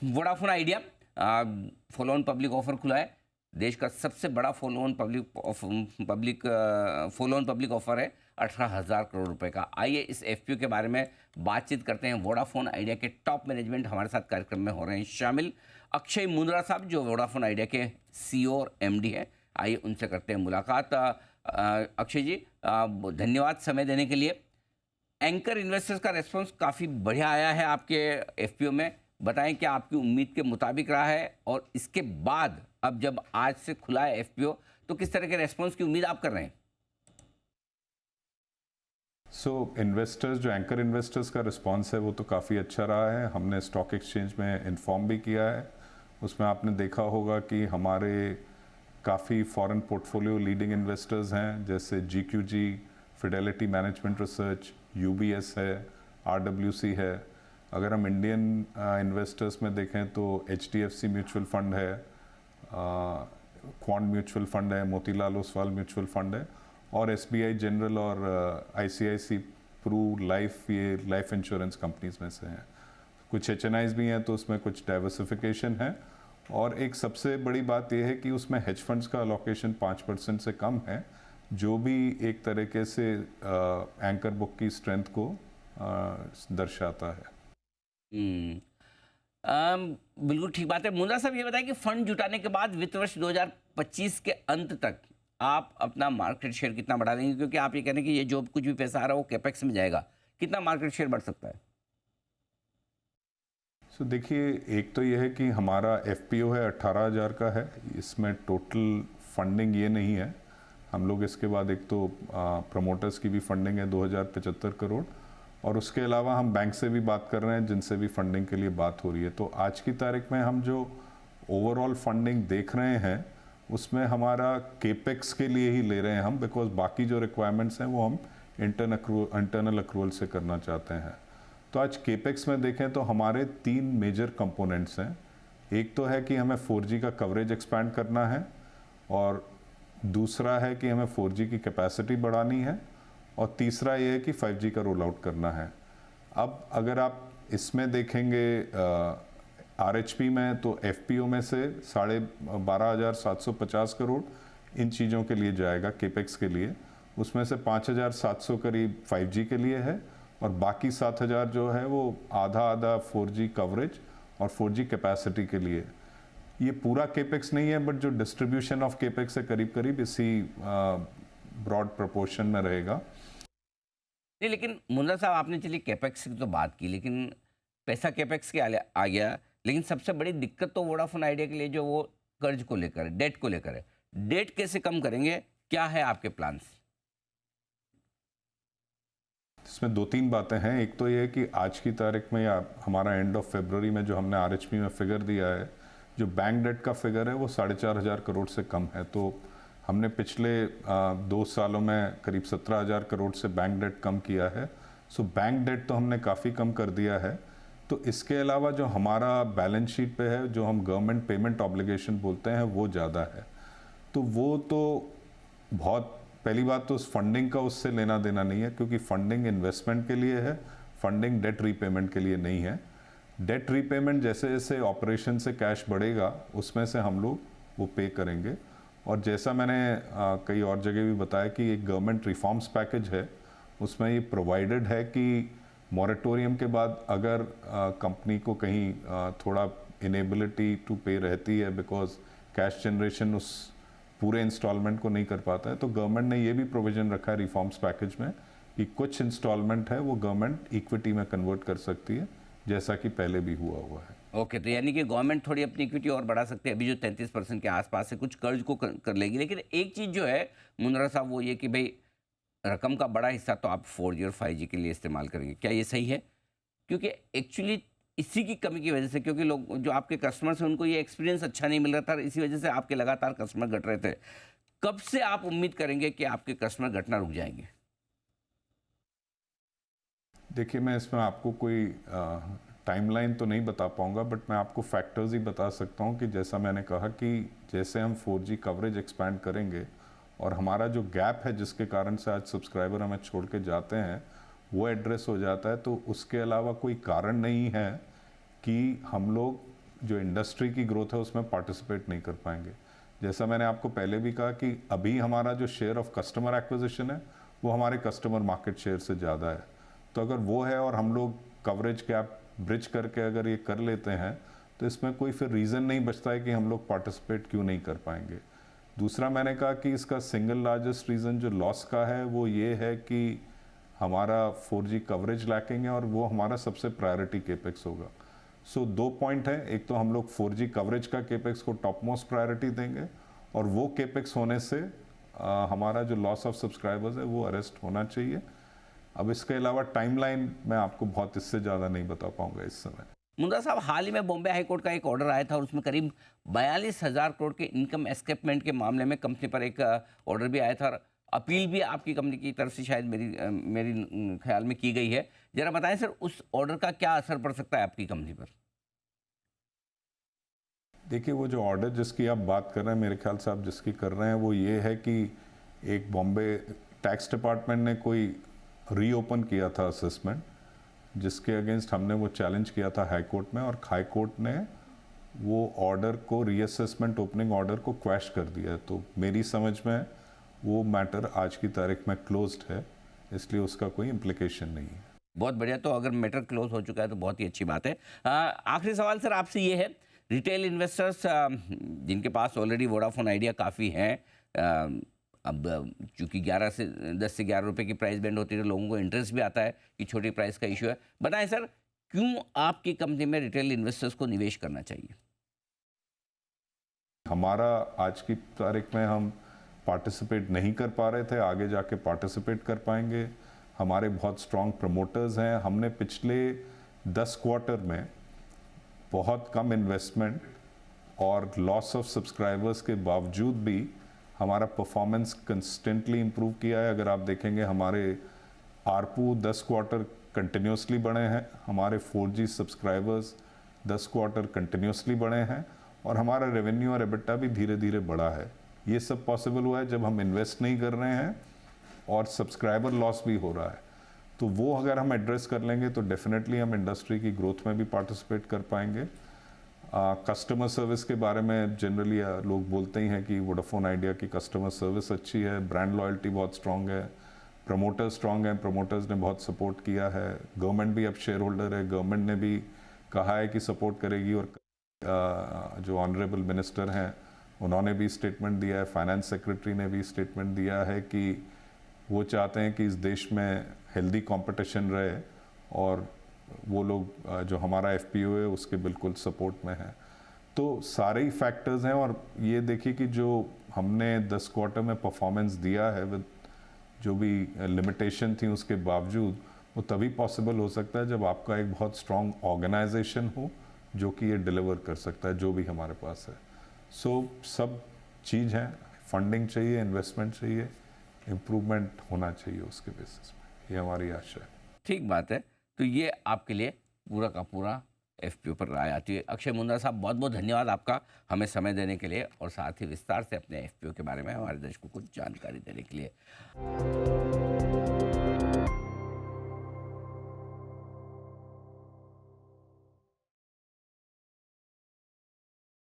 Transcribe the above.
Vodafone idea follow on public offer खुला है। देश का सबसे बड़ा फॉलो ऑन पब्लिक ऑफर है 18,000 करोड़ रुपए का। आइए इस एफपीओ के बारे में बातचीत करते हैं। वोडाफोन आइडिया के टॉप मैनेजमेंट हमारे साथ कार्यक्रम में हो रहे हैं शामिल। अक्षय मुंद्रा साहब जो वोडाफोन आइडिया के सीईओ और एमडी हैं, आइए उनसे करते हैं मुलाकात। अक्षय जी, धन्यवाद समय देने के लिए। एंकर इन्वेस्टर्स का रेस्पॉन्स काफ़ी बढ़िया आया है आपके एफपीओ में। बताएं क्या आपकी उम्मीद के मुताबिक रहा है, और इसके बाद अब जब आज से खुला है एफपीओ तो किस तरह के रेस्पॉन्स की उम्मीद आप कर रहे हैं? इन्वेस्टर्स जो एंकर इन्वेस्टर्स का रिस्पांस है वो तो काफ़ी अच्छा रहा है। हमने स्टॉक एक्सचेंज में इन्फॉर्म भी किया है। उसमें आपने देखा होगा कि हमारे काफ़ी फॉरेन पोर्टफोलियो लीडिंग इन्वेस्टर्स हैं, जैसे GQG, Fidelity management research, UBS है, RWC है। अगर हम इंडियन इन्वेस्टर्स में देखें तो HDFC म्यूचुअल फंड है, क्वांट म्यूचुअल फंड है, मोतीलाल ओसवाल म्यूचुअल फंड है, और SBI जनरल और ICICI प्रू लाइफ, ये लाइफ इंश्योरेंस कंपनीज में से हैं। कुछ HNIs भी हैं, तो उसमें कुछ डाइवर्सिफिकेशन है। और एक सबसे बड़ी बात यह है कि उसमें हेज फंड्स का अलोकेशन 5% से कम है, जो भी एक तरीके से एंकर बुक की स्ट्रेंथ को दर्शाता है। बिल्कुल ठीक बात है। मुंद्रा साहब, ये बताएं कि फंड जुटाने के बाद वित्त वर्ष 2025 के अंत तक आप अपना मार्केट शेयर कितना बढ़ा लेंगे? क्योंकि आप ये कह रहे हैं कि ये जो कुछ भी पैसा आ रहा है वो कैपेक्स में जाएगा, कितना मार्केट शेयर बढ़ सकता है? देखिए, एक तो यह है कि हमारा FPO है 18,000 का है। इसमें टोटल फंडिंग ये नहीं है। हम लोग इसके बाद एक तो प्रमोटर्स की भी फंडिंग है 2,075 करोड़, और उसके अलावा हम बैंक से भी बात कर रहे हैं जिनसे भी फंडिंग के लिए बात हो रही है। तो आज की तारीख में हम जो ओवरऑल फंडिंग देख रहे हैं उसमें हमारा केपेक्स के लिए ही ले रहे हैं हम, बिकॉज बाकी जो रिक्वायरमेंट्स हैं वो हम इंटरनल अक्रूवल से करना चाहते हैं। तो आज केपेक्स में देखें तो हमारे 3 मेजर कंपोनेंट्स हैं। एक तो है कि हमें 4G का कवरेज एक्सपैंड करना है, और दूसरा है कि हमें 4G की कैपेसिटी बढ़ानी है, और तीसरा ये है कि 5G का रोल आउट करना है। अब अगर आप इसमें देखेंगे RHP में, तो FPO में से 12,750 करोड़ इन चीज़ों के लिए जाएगा, केपेक्स के लिए। उसमें से 5,700 करीब 5G के लिए है, और बाकी 7,000 जो है वो आधा 4G कवरेज और 4G कैपेसिटी के लिए। ये पूरा केपेक्स नहीं है, बट जो डिस्ट्रीब्यूशन ऑफ केपेक्स है करीब इसी ब्रॉड प्रोपोर्शन में रहेगा। नहीं, लेकिन मुंद्रा साहब, आपने चलिए कैपेक्स की तो बात की, लेकिन पैसा कैपेक्स के आ गया, लेकिन सबसे बड़ी दिक्कत तो वोडाफोन आइडिया के लिए जो वो कर्ज को लेकर, डेट को लेकर है। डेट कैसे कम करेंगे, क्या है आपके प्लान्स? इसमें 2-3 बातें हैं। एक तो ये है कि आज की तारीख में, या हमारा एंड ऑफ फरवरी में जो हमने RHP में फिगर दिया है, जो बैंक डेट का फिगर है वो 4,500 करोड़ से कम है। तो हमने पिछले 2 सालों में करीब 17,000 करोड़ से बैंक डेट कम किया है। बैंक डेट तो हमने काफ़ी कम कर दिया है। तो इसके अलावा जो हमारा बैलेंस शीट पे है, जो हम गवर्नमेंट पेमेंट ऑब्लिगेशन बोलते हैं, वो ज़्यादा है। तो वो तो बहुत, पहली बात तो उस फंडिंग का उससे लेना देना नहीं है, क्योंकि फंडिंग इन्वेस्टमेंट के लिए है, फंडिंग डेट रीपेमेंट के लिए नहीं है। डेट रीपेमेंट जैसे जैसे ऑपरेशन से कैश बढ़ेगा उसमें से हम लोग वो पे करेंगे। और जैसा मैंने कई और जगह भी बताया कि एक गवर्नमेंट रिफॉर्म्स पैकेज है, उसमें ये प्रोवाइडेड है कि मॉरेटोरियम के बाद अगर कंपनी को कहीं थोड़ा इनेबिलिटी टू पे रहती है, बिकॉज कैश जनरेशन उस पूरे इंस्टॉलमेंट को नहीं कर पाता है, तो गवर्नमेंट ने ये भी प्रोविजन रखा है रिफॉर्म्स पैकेज में कि कुछ इंस्टॉलमेंट है वो गवर्नमेंट इक्विटी में कन्वर्ट कर सकती है, जैसा कि पहले भी हुआ है। ओके, तो यानी कि गवर्नमेंट थोड़ी अपनी इक्विटी और बढ़ा सकती है। अभी जो 33% के आसपास है, कुछ कर्ज को कर लेगी। लेकिन एक चीज़ जो है मुंद्रा साहब, वो ये कि भाई रकम का बड़ा हिस्सा तो आप 4G और 5G के लिए इस्तेमाल करेंगे, क्या ये सही है? क्योंकि एक्चुअली इसी की कमी की वजह से, क्योंकि लोग जो आपके कस्टमर्स हैं उनको ये एक्सपीरियंस अच्छा नहीं मिल रहा था, इसी वजह से आपके लगातार कस्टमर घट रहे थे। कब से आप उम्मीद करेंगे कि आपके कस्टमर घटना रुक जाएंगे? देखिए, मैं इसमें आपको कोई टाइमलाइन तो नहीं बता पाऊंगा, बट मैं आपको फैक्टर्स ही बता सकता हूं कि जैसा मैंने कहा कि जैसे हम 4G कवरेज एक्सपैंड करेंगे और हमारा जो गैप है जिसके कारण से आज सब्सक्राइबर हमें छोड़ के जाते हैं वो एड्रेस हो जाता है, तो उसके अलावा कोई कारण नहीं है कि हम लोग जो इंडस्ट्री की ग्रोथ है उसमें पार्टिसिपेट नहीं कर पाएंगे। जैसा मैंने आपको पहले भी कहा कि अभी हमारा जो शेयर ऑफ कस्टमर एक्विजिशन है वो हमारे कस्टमर मार्केट शेयर से ज़्यादा है। तो अगर वो है और हम लोग कवरेज गैप ब्रिज करके अगर ये कर लेते हैं तो इसमें कोई फिर रीज़न नहीं बचता है कि हम लोग पार्टिसिपेट क्यों नहीं कर पाएंगे। दूसरा मैंने कहा कि इसका सिंगल लार्जेस्ट रीज़न जो लॉस का है वो ये है कि हमारा 4G कवरेज लैकिंग है और वो हमारा सबसे प्रायोरिटी केपेक्स होगा। सो 2 पॉइंट हैं, एक तो हम लोग 4G कवरेज का केपेक्स को टॉप मोस्ट प्रायोरिटी देंगे और वो केपेक्स होने से हमारा जो लॉस ऑफ सब्सक्राइबर्स है वो अरेस्ट होना चाहिए। अब इसके अलावा टाइमलाइन मैं आपको बहुत इससे ज़्यादा नहीं बता पाऊंगा इस समय। मुंद्रा साहब, हाल ही में बॉम्बे हाई कोर्ट का एक ऑर्डर आया था और उसमें करीब 42,000 करोड़ के इनकम एस्केपमेंट के मामले में कंपनी पर एक ऑर्डर भी आया था और अपील भी आपकी कंपनी की तरफ से शायद मेरी ख्याल में की गई है। जरा बताएं सर, उस ऑर्डर का क्या असर पड़ सकता है आपकी कंपनी पर? देखिए, वो जो ऑर्डर जिसकी आप बात कर रहे हैं, मेरे ख्याल से आप जिसकी कर रहे हैं वो ये है कि एक बॉम्बे टैक्स डिपार्टमेंट ने कोई रीओपन किया था असेसमेंट, जिसके अगेंस्ट हमने वो चैलेंज किया था हाई कोर्ट में और हाई कोर्ट ने वो ऑर्डर को, रीअसेसमेंट ओपनिंग ऑर्डर को क्वैश कर दिया। तो मेरी समझ में वो मैटर आज की तारीख में क्लोज्ड है, इसलिए उसका कोई इम्प्लीकेशन नहीं है। बहुत बढ़िया। तो अगर मैटर क्लोज हो चुका है तो बहुत ही अच्छी बात है। आखिरी सवाल सर आपसे ये है, रिटेल इन्वेस्टर्स जिनके पास ऑलरेडी वोडाफोन आइडिया काफ़ी हैं, अब चूंकि 10 से 11 रुपए की प्राइस बैंड होती है तो लोगों को इंटरेस्ट भी आता है कि छोटी प्राइस का इशू है। बताएं सर, क्यों आपकी कंपनी में रिटेल इन्वेस्टर्स को निवेश करना चाहिए? हमारा आज की तारीख में हम पार्टिसिपेट नहीं कर पा रहे थे, आगे जाके पार्टिसिपेट कर पाएंगे। हमारे बहुत स्ट्रॉन्ग प्रमोटर्स हैं। हमने पिछले 10 क्वार्टर में बहुत कम इन्वेस्टमेंट और लॉस ऑफ सब्सक्राइबर्स के बावजूद भी हमारा परफॉर्मेंस कंसिस्टेंटली इम्प्रूव किया है। अगर आप देखेंगे हमारे आरपू 10 क्वार्टर कंटिन्यूसली बढ़े हैं, हमारे 4G सब्सक्राइबर्स 10 क्वार्टर कंटिन्यूसली बढ़े हैं और हमारा रेवेन्यू और एबिटा भी धीरे धीरे बढ़ा है। ये सब पॉसिबल हुआ है जब हम इन्वेस्ट नहीं कर रहे हैं और सब्सक्राइबर लॉस भी हो रहा है। तो वो अगर हम एड्रेस कर लेंगे तो डेफिनेटली हम इंडस्ट्री की ग्रोथ में भी पार्टिसिपेट कर पाएंगे। कस्टमर सर्विस के बारे में जनरली लोग बोलते ही हैं कि वोडाफोन आइडिया की कस्टमर सर्विस अच्छी है, ब्रांड लॉयल्टी बहुत स्ट्रांग है, प्रमोटर्स स्ट्रांग हैं, प्रमोटर्स ने बहुत सपोर्ट किया है, गवर्नमेंट भी अब शेयर होल्डर है, गवर्नमेंट ने भी कहा है कि सपोर्ट करेगी और जो ऑनरेबल मिनिस्टर हैं उन्होंने भी स्टेटमेंट दिया है, फाइनेंस सेक्रेटरी ने भी स्टेटमेंट दिया है कि वो चाहते हैं कि इस देश में हेल्दी कंपटीशन रहे और वो लोग जो हमारा FPO है उसके बिल्कुल सपोर्ट में है। तो सारे ही फैक्टर्स हैं और ये देखिए कि जो हमने 10 क्वार्टर में परफॉर्मेंस दिया है विद जो भी लिमिटेशन थी उसके बावजूद, वो तभी पॉसिबल हो सकता है जब आपका एक बहुत स्ट्रॉन्ग ऑर्गेनाइजेशन हो जो कि ये डिलीवर कर सकता है जो भी हमारे पास है। सो सब चीज़ है, फंडिंग चाहिए, इन्वेस्टमेंट चाहिए, इम्प्रूवमेंट होना चाहिए उसके बेसिस में, ये हमारी आशा है। ठीक बात है। तो ये आपके लिए पूरा का पूरा FPO पर राय आती है। अक्षय मुंद्रा साहब, बहुत बहुत धन्यवाद आपका हमें समय देने के लिए और साथ ही विस्तार से अपने FPO के बारे में हमारे दर्शकों को जानकारी देने के लिए।